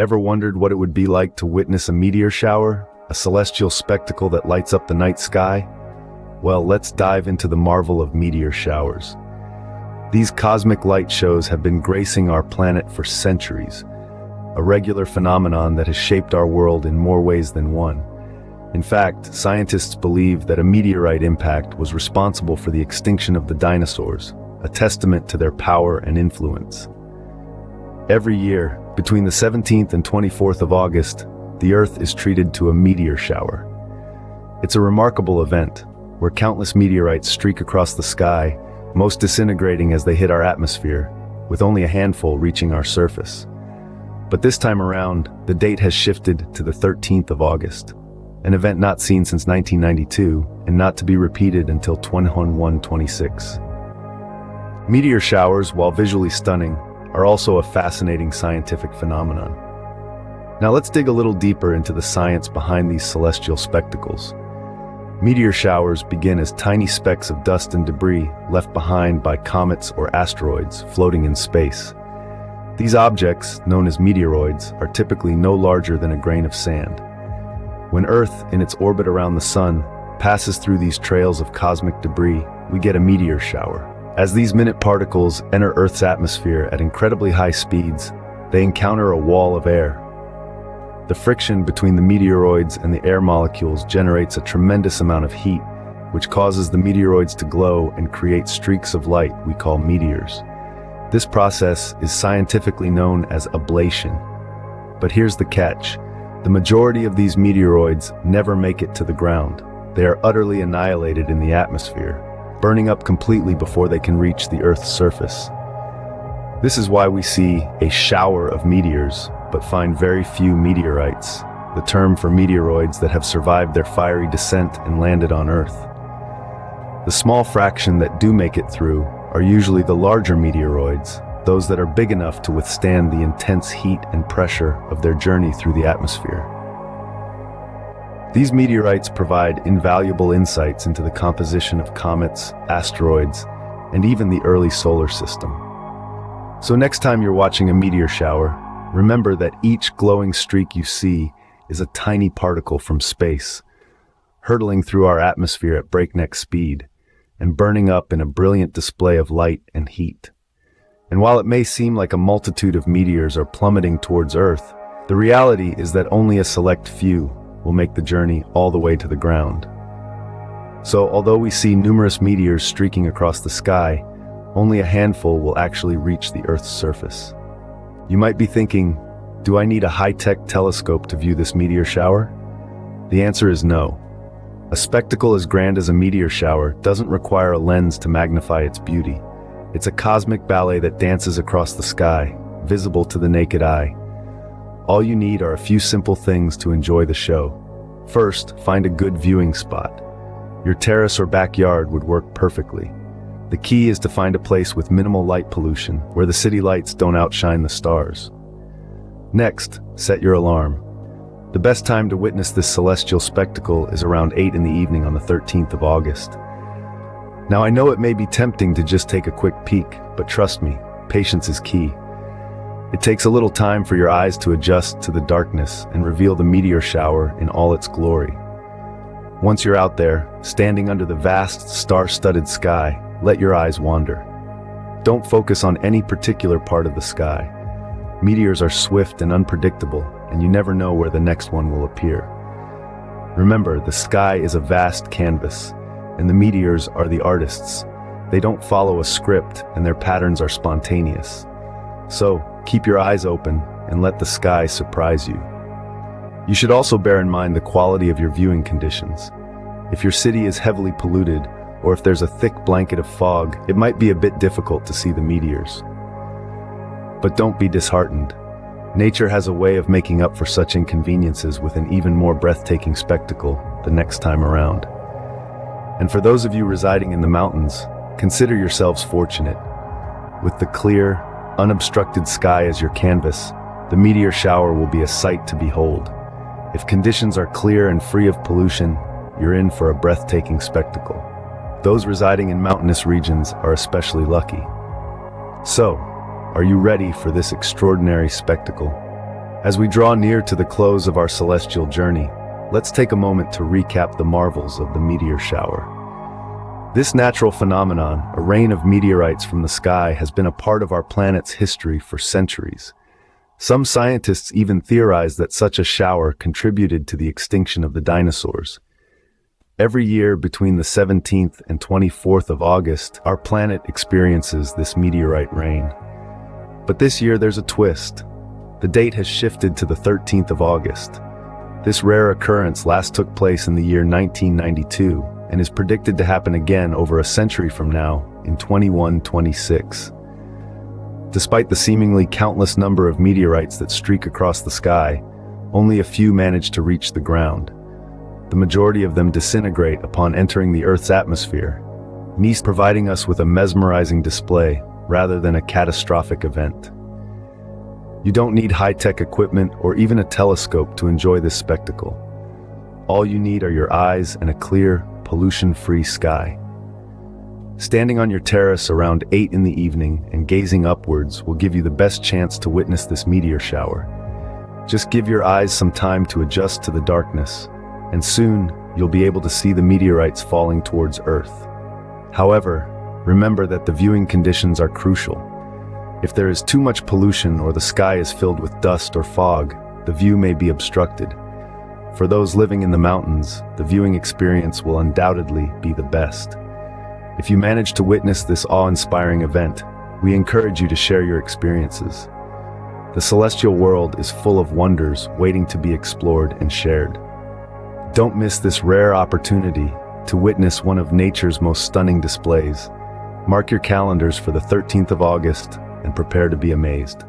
Ever wondered what it would be like to witness a meteor shower, a celestial spectacle that lights up the night sky? Well, let's dive into the marvel of meteor showers. These cosmic light shows have been gracing our planet for centuries, a regular phenomenon that has shaped our world in more ways than one. In fact, scientists believe that a meteorite impact was responsible for the extinction of the dinosaurs, a testament to their power and influence. Every year, between the 17th and 24th of August, the Earth is treated to a meteor shower. It's a remarkable event, where countless meteorites streak across the sky, most disintegrating as they hit our atmosphere, with only a handful reaching our surface. But this time around, the date has shifted to the 13th of August, an event not seen since 1992 and not to be repeated until 2126. Meteor showers, while visually stunning, are also a fascinating scientific phenomenon. Now let's dig a little deeper into the science behind these celestial spectacles. Meteor showers begin as tiny specks of dust and debris left behind by comets or asteroids floating in space. These objects, known as meteoroids, are typically no larger than a grain of sand. When Earth, in its orbit around the Sun, passes through these trails of cosmic debris, we get a meteor shower. As these minute particles enter Earth's atmosphere at incredibly high speeds, they encounter a wall of air. The friction between the meteoroids and the air molecules generates a tremendous amount of heat, which causes the meteoroids to glow and create streaks of light we call meteors. This process is scientifically known as ablation. But here's the catch. The majority of these meteoroids never make it to the ground. They are utterly annihilated in the atmosphere, burning up completely before they can reach the Earth's surface. This is why we see a shower of meteors, but find very few meteorites, the term for meteoroids that have survived their fiery descent and landed on Earth. The small fraction that do make it through are usually the larger meteoroids, those that are big enough to withstand the intense heat and pressure of their journey through the atmosphere. These meteorites provide invaluable insights into the composition of comets, asteroids, and even the early solar system. So next time you're watching a meteor shower, remember that each glowing streak you see is a tiny particle from space, hurtling through our atmosphere at breakneck speed and burning up in a brilliant display of light and heat. And while it may seem like a multitude of meteors are plummeting towards Earth, the reality is that only a select few will make the journey all the way to the ground. So, although we see numerous meteors streaking across the sky, only a handful will actually reach the Earth's surface. You might be thinking, do I need a high-tech telescope to view this meteor shower? The answer is no. A spectacle as grand as a meteor shower doesn't require a lens to magnify its beauty. It's a cosmic ballet that dances across the sky, visible to the naked eye. All you need are a few simple things to enjoy the show. First, find a good viewing spot. Your terrace or backyard would work perfectly. The key is to find a place with minimal light pollution, where the city lights don't outshine the stars. Next, set your alarm. The best time to witness this celestial spectacle is around 8 in the evening on the 13th of August. Now I know it may be tempting to just take a quick peek, but trust me, patience is key. It takes a little time for your eyes to adjust to the darkness and reveal the meteor shower in all its glory. Once you're out there, standing under the vast, star-studded sky, let your eyes wander. Don't focus on any particular part of the sky. Meteors are swift and unpredictable, and you never know where the next one will appear. Remember, the sky is a vast canvas, and the meteors are the artists. They don't follow a script, and their patterns are spontaneous. So, keep your eyes open and let the sky surprise you. You should also bear in mind the quality of your viewing conditions. If your city is heavily polluted, or if there's a thick blanket of fog, it might be a bit difficult to see the meteors. But don't be disheartened. Nature has a way of making up for such inconveniences with an even more breathtaking spectacle the next time around. And for those of you residing in the mountains, consider yourselves fortunate. With the clear, unobstructed sky as your canvas, the meteor shower will be a sight to behold. If conditions are clear and free of pollution, you're in for a breathtaking spectacle. Those residing in mountainous regions are especially lucky. So, are you ready for this extraordinary spectacle? As we draw near to the close of our celestial journey, let's take a moment to recap the marvels of the meteor shower. This natural phenomenon, a rain of meteorites from the sky, has been a part of our planet's history for centuries. Some scientists even theorize that such a shower contributed to the extinction of the dinosaurs. Every year between the 17th and 24th of August, our planet experiences this meteorite rain. But this year there's a twist. The date has shifted to the 13th of August. This rare occurrence last took place in the year 1992 and is predicted to happen again over a century from now in 2126. Despite the seemingly countless number of meteorites that streak across the sky, only a few manage to reach the ground. The majority of them disintegrate upon entering the Earth's atmosphere, providing us with a mesmerizing display rather than a catastrophic event. You don't need high-tech equipment or even a telescope to enjoy this spectacle. All you need are your eyes and a clear, pollution-free sky. Standing on your terrace around 8 in the evening and gazing upwards will give you the best chance to witness this meteor shower. Just give your eyes some time to adjust to the darkness, and soon you'll be able to see the meteorites falling towards Earth. However, remember that the viewing conditions are crucial. If there is too much pollution or the sky is filled with dust or fog, the view may be obstructed. For those living in the mountains, the viewing experience will undoubtedly be the best. If you manage to witness this awe-inspiring event, we encourage you to share your experiences. The celestial world is full of wonders waiting to be explored and shared. Don't miss this rare opportunity to witness one of nature's most stunning displays. Mark your calendars for the 13th of August and prepare to be amazed.